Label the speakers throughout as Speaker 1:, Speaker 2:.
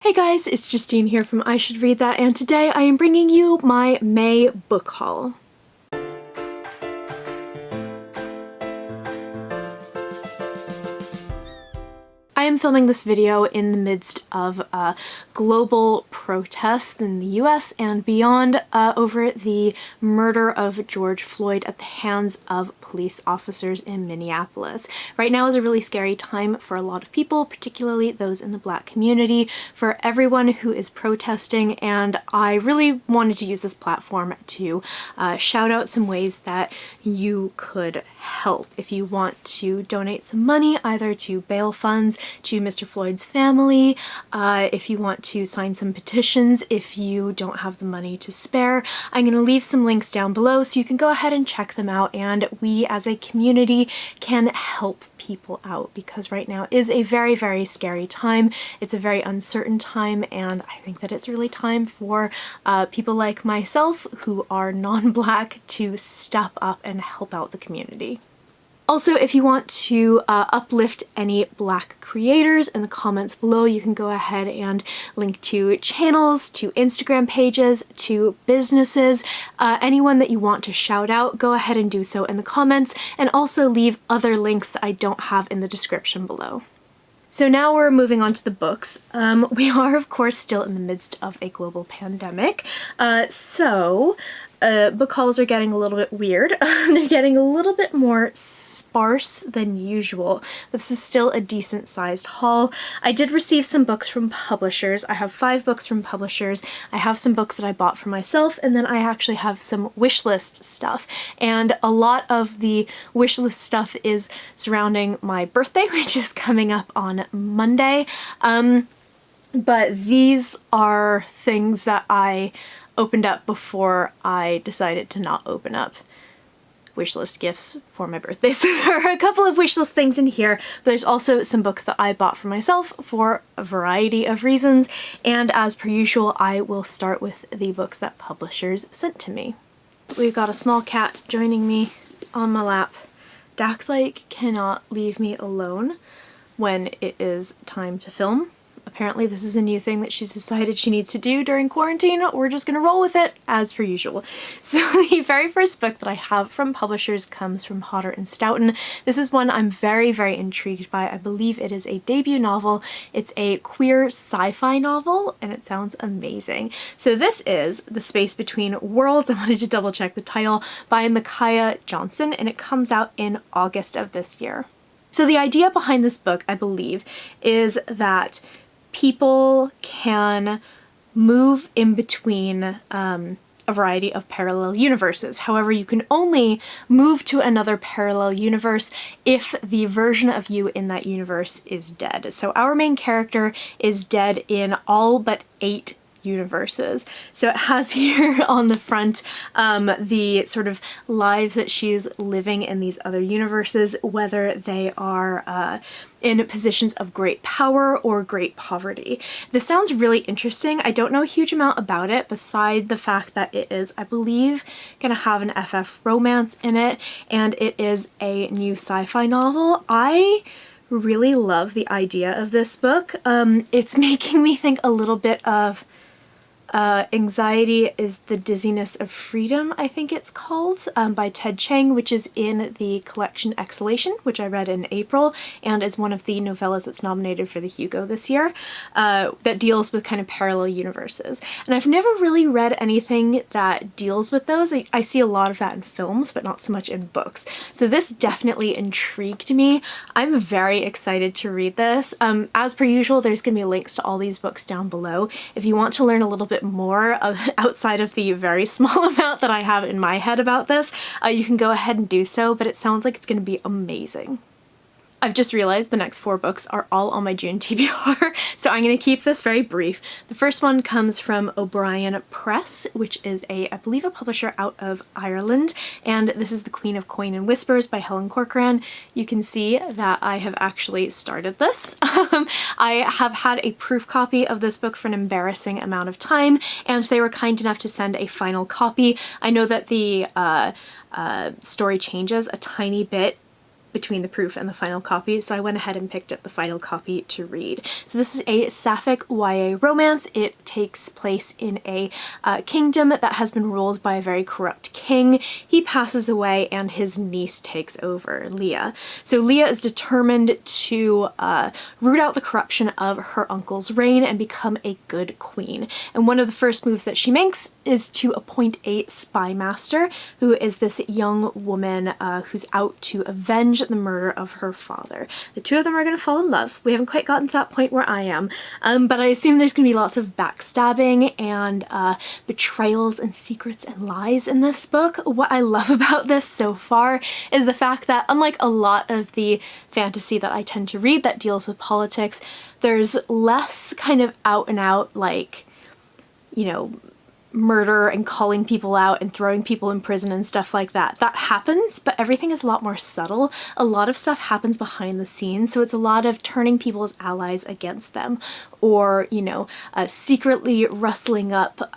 Speaker 1: Hey guys, it's Justine here from I Should Read That, and today I am bringing you my May book haul. I am filming this video in the midst of global protests in the US and beyond over the murder of George Floyd at the hands of police officers in Minneapolis. Right now is a really scary time for a lot of people, particularly those in the Black community, for everyone who is protesting, and I really wanted to use this platform to shout out some ways that you could help. If you want to donate some money either to bail funds, to Mr. Floyd's family, if you want to sign some petitions, if you don't have the money to spare, I'm going to leave some links down below so you can go ahead and check them out, and we as a community can help people out, because right now is a very, very scary time. It's a very uncertain time, and I think that it's really time for people like myself who are non-Black to step up and help out the community. Also, if you want to uplift any Black creators in the comments below, you can go ahead and link to channels, to Instagram pages, to businesses, anyone that you want to shout out, go ahead and do so in the comments, and also leave other links that I don't have in the description below. So now we're moving on to the books. We are, of course, still in the midst of a global pandemic, book hauls are getting a little bit weird. They're getting a little bit more sparse than usual, but this is still a decent sized haul. I did receive some books from publishers. I have 5 books from publishers. I have some books that I bought for myself, and then I actually have some wishlist stuff. And a lot of the wishlist stuff is surrounding my birthday, which is coming up on Monday. But these are things that I opened up before I decided to not open up wishlist gifts for my birthday. So there are a couple of wishlist things in here, but there's also some books that I bought for myself for a variety of reasons, and as per usual, I will start with the books that publishers sent to me. We've got a small cat joining me on my lap. Dax cannot leave me alone when it is time to film. Apparently this is a new thing that she's decided she needs to do during quarantine. We're just gonna roll with it as per usual. So the very first book that I have from publishers comes from Hodder and Stoughton. This is one I'm very, very intrigued by. I believe it is a debut novel. It's a queer sci-fi novel, and it sounds amazing. So this is The Space Between Worlds. I wanted to double check the title, by Micaiah Johnson, and it comes out in August of this year. So the idea behind this book, I believe, is that people can move in between a variety of parallel universes. However, you can only move to another parallel universe if the version of you in that universe is dead. So our main character is dead in all but 8 universes. So it has here on the front the sort of lives that she's living in these other universes, whether they are in positions of great power or great poverty. This sounds really interesting. I don't know a huge amount about it beside the fact that it is, I believe, gonna have an FF romance in it, and it is a new sci-fi novel. I really love the idea of this book. It's making me think a little bit of Anxiety is the Dizziness of Freedom, I think it's called, by Ted Chiang, which is in the collection Exhalation, which I read in April, and is one of the novellas that's nominated for the Hugo this year, that deals with kind of parallel universes. And I've never really read anything that deals with those. I see a lot of that in films, but not so much in books. So this definitely intrigued me. I'm very excited to read this. As per usual, there's going to be links to all these books down below. If you want to learn a little bit more outside of the very small amount that I have in my head about this, you can go ahead and do so, but it sounds like it's going to be amazing. I've just realized the next 4 books are all on my June TBR, so I'm going to keep this very brief. The first one comes from O'Brien Press, which is I believe a publisher out of Ireland, and this is The Queen of Coin and Whispers by Helen Corcoran. You can see that I have actually started this. I have had a proof copy of this book for an embarrassing amount of time, and they were kind enough to send a final copy. I know that the story changes a tiny bit between the proof and the final copy, so I went ahead and picked up the final copy to read. So this is a sapphic YA romance. It takes place in a kingdom that has been ruled by a very corrupt king. He passes away and his niece takes over, Leah. So Leah is determined to root out the corruption of her uncle's reign and become a good queen. And one of the first moves that she makes is to appoint a spy master, who is this young woman who's out to avenge the murder of her father. The two of them are going to fall in love. We haven't quite gotten to that point where I am, but I assume there's going to be lots of backstabbing and betrayals and secrets and lies in this book. What I love about this so far is the fact that, unlike a lot of the fantasy that I tend to read that deals with politics, there's less kind of out and out, like, you know, murder and calling people out and throwing people in prison and stuff like that. That happens, but everything is a lot more subtle. A lot of stuff happens behind the scenes, so it's a lot of turning people's allies against them, or, you know, secretly rustling up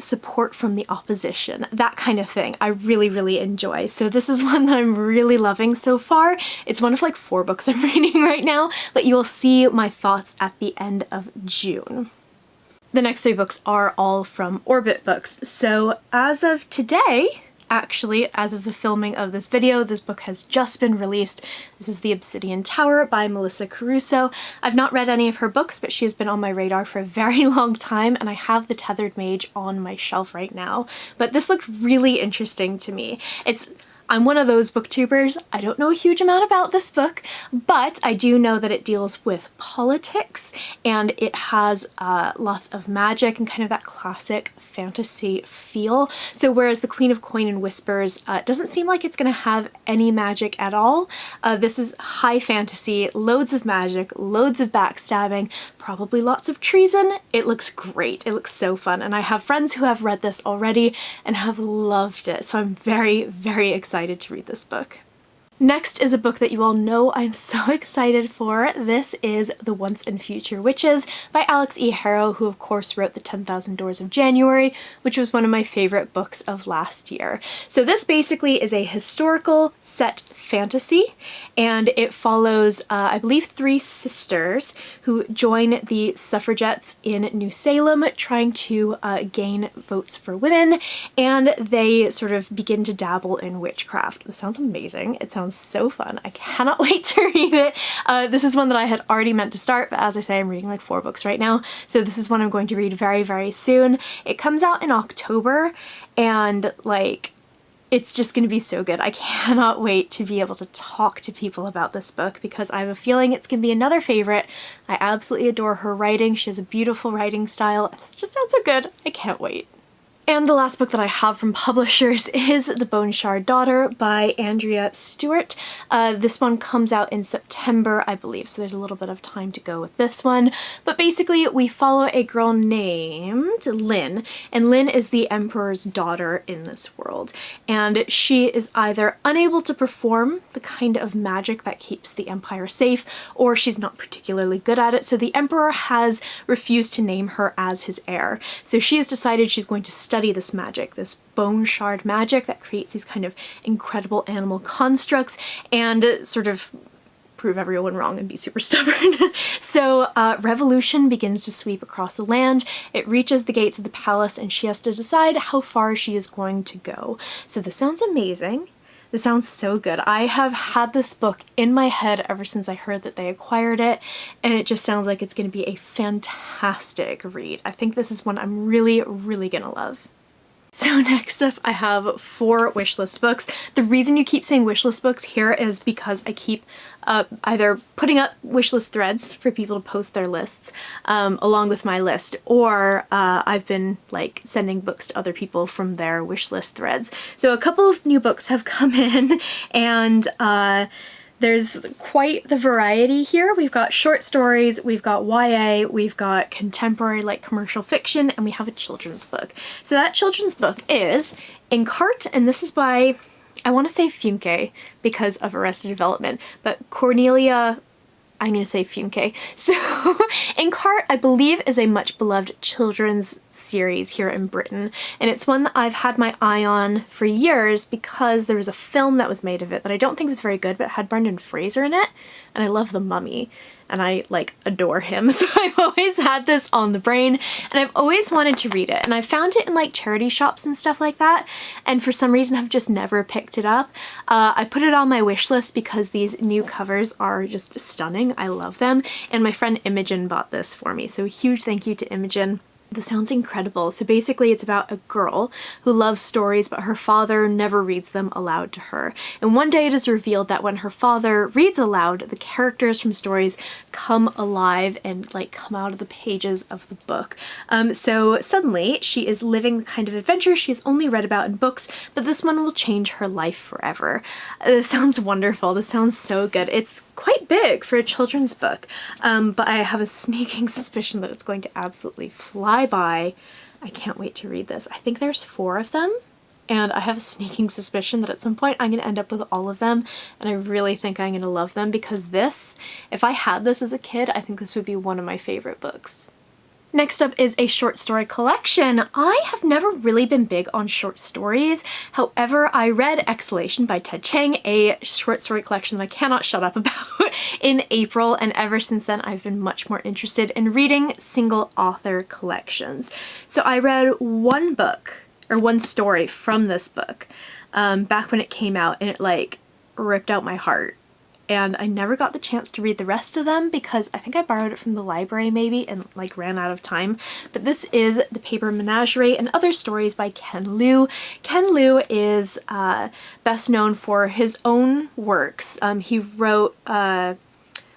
Speaker 1: support from the opposition, that kind of thing. I really, really enjoy. So this is one that I'm really loving so far. It's one of like 4 books I'm reading right now, but you will see my thoughts at the end of June. The next 3 books are all from Orbit Books. So as of today, actually, as of the filming of this video, this book has just been released. This is The Obsidian Tower by Melissa Caruso. I've not read any of her books, but she has been on my radar for a very long time, and I have The Tethered Mage on my shelf right now. But this looked really interesting to me. I'm one of those booktubers. I don't know a huge amount about this book, but I do know that it deals with politics and it has lots of magic and kind of that classic fantasy feel. So whereas The Queen of Coin and Whispers doesn't seem like it's going to have any magic at all, this is high fantasy, loads of magic, loads of backstabbing, probably lots of treason. It looks great. It looks so fun, and I have friends who have read this already and have loved it, so I'm very, very excited to read this book. Next is a book that you all know I'm so excited for. This is The Once and Future Witches by Alex E. Harrow, who of course wrote The 10,000 Doors of January, which was one of my favorite books of last year. So this basically is a historical set fantasy, and it follows, I believe, 3 sisters who join the suffragettes in New Salem trying to gain votes for women, and they sort of begin to dabble in witchcraft. This sounds amazing. It sounds so fun. I cannot wait to read it. This is one that I had already meant to start, but as I say, I'm reading like 4 books right now, so this is one I'm going to read very, very soon. It comes out in October, and like, it's just going to be so good. I cannot wait to be able to talk to people about this book because I have a feeling it's going to be another favorite. I absolutely adore her writing. She has a beautiful writing style. This just sounds so good. I can't wait. And the last book that I have from publishers is The Bone Shard Daughter by Andrea Stewart. This one comes out in September, I believe, so there's a little bit of time to go with this one. But basically, we follow a girl named Lynn, and Lynn is the Emperor's daughter in this world. And she is either unable to perform the kind of magic that keeps the Empire safe, or she's not particularly good at it, so the Emperor has refused to name her as his heir. So she has decided she's going to study this magic, this bone shard magic that creates these kind of incredible animal constructs and sort of prove everyone wrong and be super stubborn. So revolution begins to sweep across the land. It reaches the gates of the palace and she has to decide how far she is going to go. So this sounds amazing. This sounds so good. I have had this book in my head ever since I heard that they acquired it, and it just sounds like it's going to be a fantastic read. I think this is one I'm really, really gonna love. So next up I have 4 wishlist books. The reason you keep saying wishlist books here is because I keep either putting up wishlist threads for people to post their lists along with my list, or I've been like sending books to other people from their wishlist threads. So a couple of new books have come in, and there's quite the variety here. We've got short stories, we've got YA, we've got contemporary like commercial fiction, and we have a children's book. So that children's book is In Cart, and this is by, I want to say Funke because of Arrested Development, but Cornelia I'm going to say Funke. So Inkheart, I believe, is a much beloved children's series here in Britain, and it's one that I've had my eye on for years because there was a film that was made of it that I don't think was very good, but it had Brendan Fraser in it, and I love The Mummy, and I like adore him, so I've always had this on the brain, and I've always wanted to read it, and I found it in like charity shops and stuff like that, and for some reason I've just never picked it up. I put it on my wish list because these new covers are just stunning. I love them, and my friend Imogen bought this for me, so a huge thank you to Imogen. This sounds incredible. So basically it's about a girl who loves stories, but her father never reads them aloud to her. And one day it is revealed that when her father reads aloud, the characters from stories come alive and like come out of the pages of the book. So suddenly she is living the kind of adventure she has only read about in books, but this one will change her life forever. This sounds wonderful. This sounds so good. It's quite big for a children's book, but I have a sneaking suspicion that it's going to absolutely fly by. I can't wait to read this. I think there's 4 of them, and I have a sneaking suspicion that at some point I'm going to end up with all of them, and I really think I'm going to love them because this, if I had this as a kid, I think this would be one of my favorite books. Next up is a short story collection. I have never really been big on short stories. However, I read Exhalation by Ted Chiang, a short story collection that I cannot shut up about, in April, and ever since then I've been much more interested in reading single author collections. So I read one book, or one story from this book, back when it came out, and it like ripped out my heart. And I never got the chance to read the rest of them because I think I borrowed it from the library maybe and like ran out of time. But this is The Paper Menagerie and Other Stories by Ken Liu. Ken Liu is best known for his own works. He wrote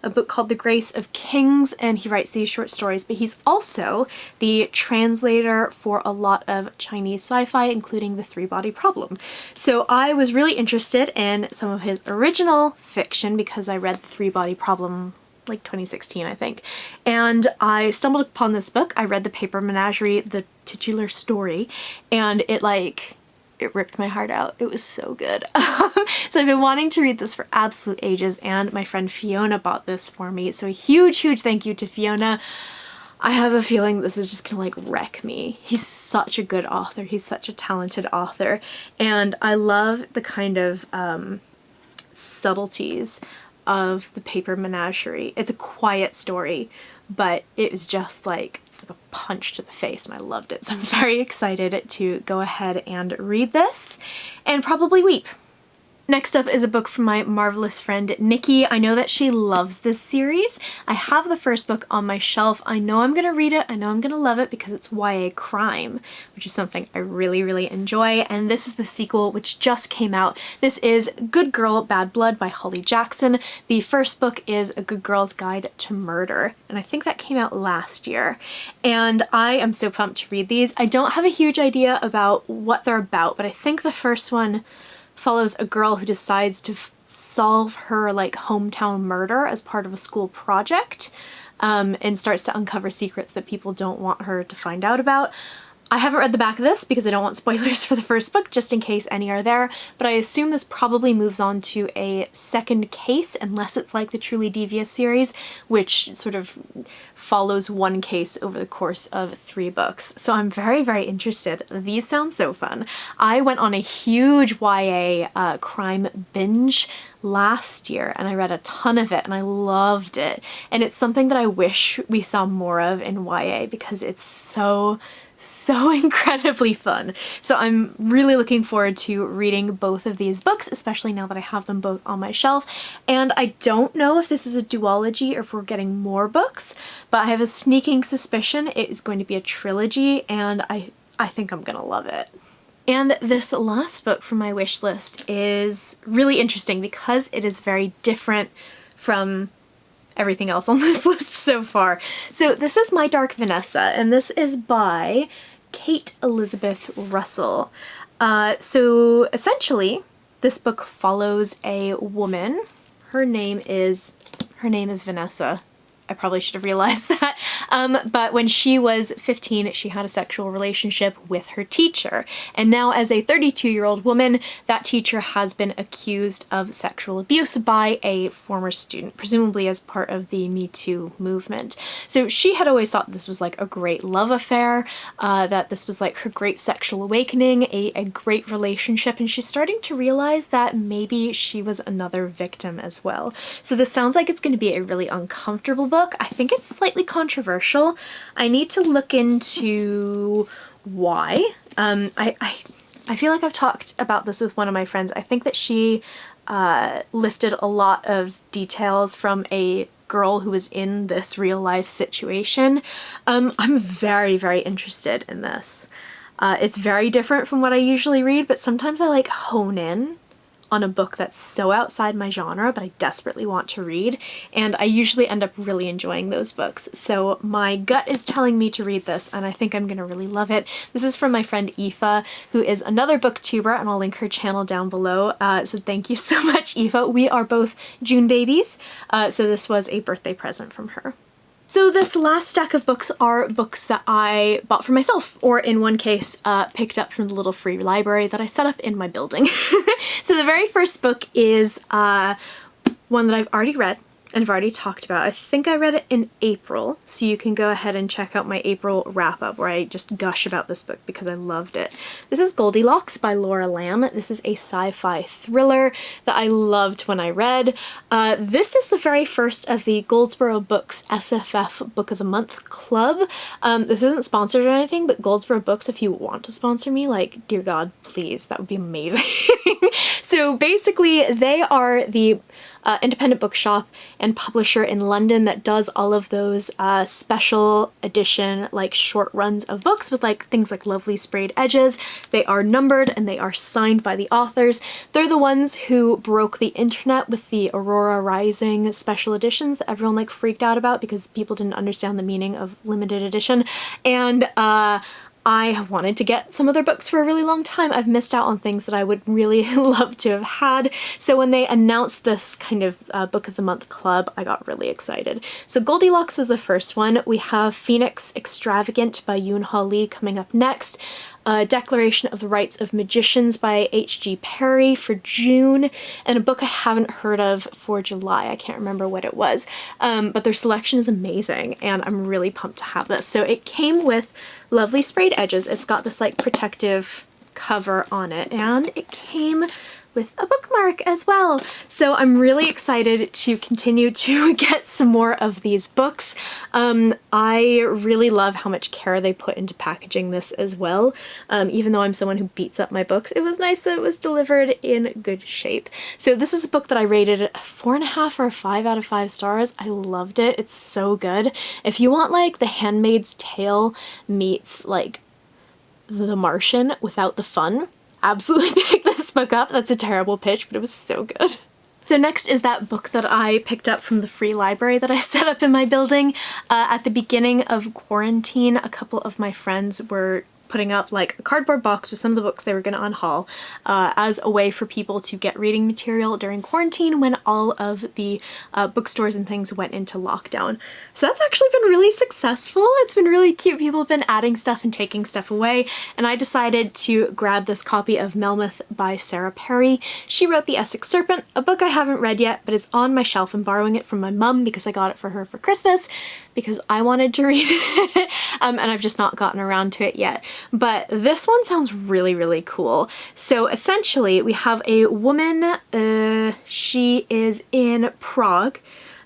Speaker 1: a book called The Grace of Kings, and he writes these short stories, but he's also the translator for a lot of Chinese sci-fi, including The Three-Body Problem. So I was really interested in some of his original fiction because I read The Three-Body Problem like 2016, I think, and I stumbled upon this book. I read The Paper Menagerie, the titular story, and it ripped my heart out. It was so good. So I've been wanting to read this for absolute ages, and my friend Fiona bought this for me. So a huge, huge thank you to Fiona. I have a feeling this is just gonna like wreck me. He's such a good author. He's such a talented author. And I love the kind of subtleties of The Paper Menagerie. It's a quiet story, but it was just like, it's like a punch to the face, and I loved it. So I'm very excited to go ahead and read this and probably weep. Next up is a book from my marvelous friend Nikki. I know that she loves this series. I have the first book on my shelf. I know I'm gonna read it. I know I'm gonna love it because it's YA crime, which is something I really, really enjoy. And this is the sequel, which just came out. This is Good Girl, Bad Blood by Holly Jackson. The first book is A Good Girl's Guide to Murder, and I think that came out last year. And I am so pumped to read these. I don't have a huge idea about what they're about, but I think the first one follows a girl who decides to solve her like hometown murder as part of a school project, and starts to uncover secrets that people don't want her to find out about. I haven't read the back of this because I don't want spoilers for the first book, just in case any are there, but I assume this probably moves on to a second case, unless it's like the Truly Devious series, which sort of follows one case over the course of 3 books. So I'm very, very interested. These sound so fun. I went on a huge YA crime binge last year, and I read a ton of it, and I loved it. And it's something that I wish we saw more of in YA because it's so incredibly fun. So I'm really looking forward to reading both of these books, especially now that I have them both on my shelf. And I don't know if this is a duology or if we're getting more books, but I have a sneaking suspicion it is going to be a trilogy, and I think I'm gonna love it. And this last book from my wish list is really interesting because it is very different from everything else on this list so far. So this is My Dark Vanessa, and this is by Kate Elizabeth Russell. So essentially, this book follows a woman. Her name is Vanessa. I probably should have realized that. But when she was 15, she had a sexual relationship with her teacher. And now as a 32-year-old woman, that teacher has been accused of sexual abuse by a former student, presumably as part of the Me Too movement. So she had always thought this was like a great love affair, that this was like her great sexual awakening, a great relationship, and she's starting to realize that maybe she was another victim as well. So this sounds like it's going to be a really uncomfortable book. I think it's slightly controversial. I need to look into why. I feel like I've talked about this with one of my friends. I think that she lifted a lot of details from a girl who was in this real life situation. I'm very, very interested in this. It's very different from what I usually read, but sometimes I like hone in on a book that's so outside my genre, but I desperately want to read, and I usually end up really enjoying those books. So my gut is telling me to read this, and I think I'm gonna really love it. This is from my friend Aoife, who is another booktuber, and I'll link her channel down below. So thank you so much, Aoife. We are both June babies, so this was a birthday present from her. So this last stack of books are books that I bought for myself, or in one case, picked up from the little free library that I set up in my building. So the very first book is one that I've already read and I've already talked about. I think I read it in April, so you can go ahead and check out my April wrap-up where I just gush about this book because I loved it. This is Goldilocks by Laura Lamb. This is a sci-fi thriller that I loved when I read. This is the very first of the Goldsboro Books SFF Book of the Month Club. This isn't sponsored or anything, but Goldsboro Books, if you want to sponsor me, like, dear God, please, that would be amazing. So basically, they are the independent bookshop and publisher in London that does all of those special edition like short runs of books with like things like lovely sprayed edges. They are numbered and they are signed by the authors. They're the ones who broke the internet with the Aurora Rising special editions that everyone like freaked out about because people didn't understand the meaning of limited edition. And I have wanted to get some of their books for a really long time. I've missed out on things that I would really love to have had. So when they announced this kind of Book of the Month club, I got really excited. So Goldilocks was the first one. We have Phoenix Extravagant by Yoon-Ha Lee coming up next. Declaration of the Rights of Magicians by H.G. Perry for June, and a book I haven't heard of for July. I can't remember what it was, but their selection is amazing, and I'm really pumped to have this. So it came with lovely sprayed edges. It's got this like protective cover on it, and it came with a bookmark as well. So I'm really excited to continue to get some more of these books. I really love how much care they put into packaging this as well. Even though I'm someone who beats up my books, it was nice that it was delivered in good shape. So this is a book that I rated 4.5 or 5 out of 5 stars. I loved it. It's so good. If you want like The Handmaid's Tale meets like The Martian without the fun, absolutely pick this book up. That's a terrible pitch, but it was so good. So next is that book that I picked up from the free library that I set up in my building. At the beginning of quarantine, a couple of my friends were putting up like a cardboard box with some of the books they were going to unhaul as a way for people to get reading material during quarantine when all of the bookstores and things went into lockdown. So that's actually been really successful. It's been really cute. People have been adding stuff and taking stuff away, and I decided to grab this copy of Milnes by Sarah Perry. She wrote The Essex Serpent, a book I haven't read yet, but is on my shelf. I'm borrowing it from my mum because I got it for her for Christmas because I wanted to read it, and I've just not gotten around to it yet. But this one sounds really, really cool. So essentially we have a woman, she is in Prague.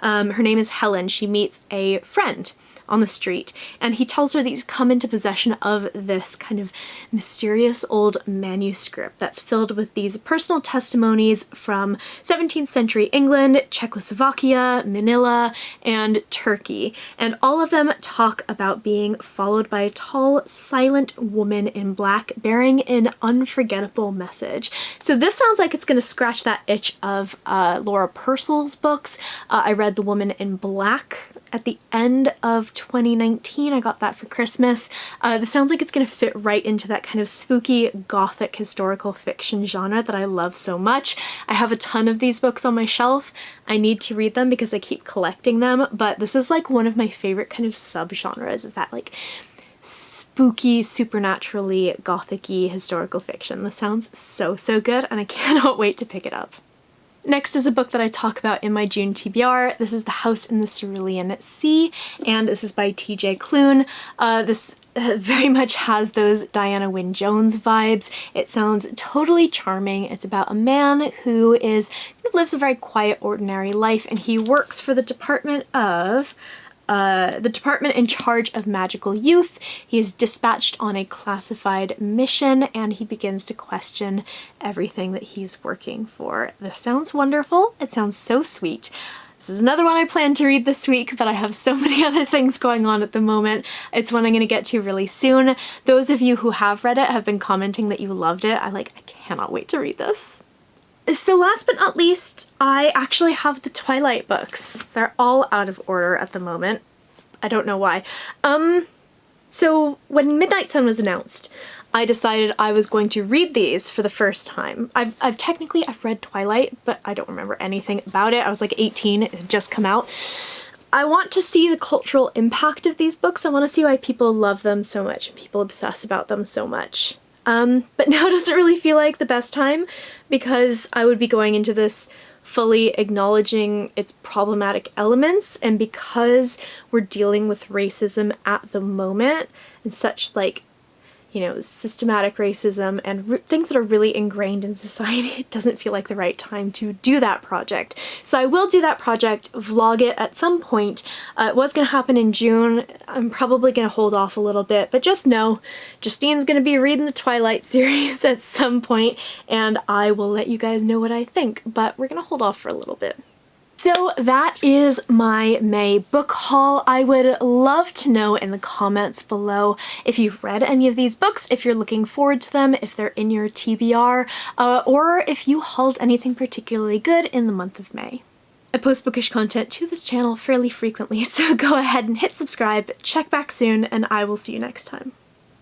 Speaker 1: Her name is Helen. She meets a friend on the street, and he tells her that he's come into possession of this kind of mysterious old manuscript that's filled with these personal testimonies from 17th century England, Czechoslovakia, Manila, and Turkey. And all of them talk about being followed by a tall, silent woman in black bearing an unforgettable message. So this sounds like it's going to scratch that itch of Laura Purcell's books. I read The Woman in Black at the end of 2019. I got that for Christmas. This sounds like it's gonna fit right into that kind of spooky gothic historical fiction genre that I love so much. I have a ton of these books on my shelf. I need to read them because I keep collecting them, but this is like one of my favorite kind of subgenres, is that like spooky, supernaturally gothic-y historical fiction. This sounds so, so good, and I cannot wait to pick it up. Next is a book that I talk about in my June TBR. This is The House in the Cerulean Sea, and this is by TJ Klune. This very much has those Diana Wynne Jones vibes. It sounds totally charming. It's about a man who lives a very quiet, ordinary life, and he works for the department in charge of magical youth. He is dispatched on a classified mission, and he begins to question everything that he's working for. This sounds wonderful. It sounds so sweet. This is another one I plan to read this week, but I have so many other things going on at the moment. It's one I'm going to get to really soon. Those of you who have read it have been commenting that you loved it. I cannot wait to read this. So last but not least, I actually have the Twilight books. They're all out of order at the moment. I don't know why. So when Midnight Sun was announced, I decided I was going to read these for the first time. I've read Twilight, but I don't remember anything about it. I was like 18, it had just come out. I want to see the cultural impact of these books. I want to see why people love them so much and people obsess about them so much. But now doesn't really feel like the best time, because I would be going into this fully acknowledging its problematic elements, and because we're dealing with racism at the moment and such systematic racism and things that are really ingrained in society, it doesn't feel like the right time to do that project. So I will do that project, vlog it at some point. It was going to happen in June. I'm probably going to hold off a little bit, but just know Justine's going to be reading the Twilight series at some point, and I will let you guys know what I think, but we're going to hold off for a little bit. So that is my May book haul. I would love to know in the comments below if you've read any of these books, if you're looking forward to them, if they're in your TBR, or if you hauled anything particularly good in the month of May. I post bookish content to this channel fairly frequently, so go ahead and hit subscribe, check back soon, and I will see you next time.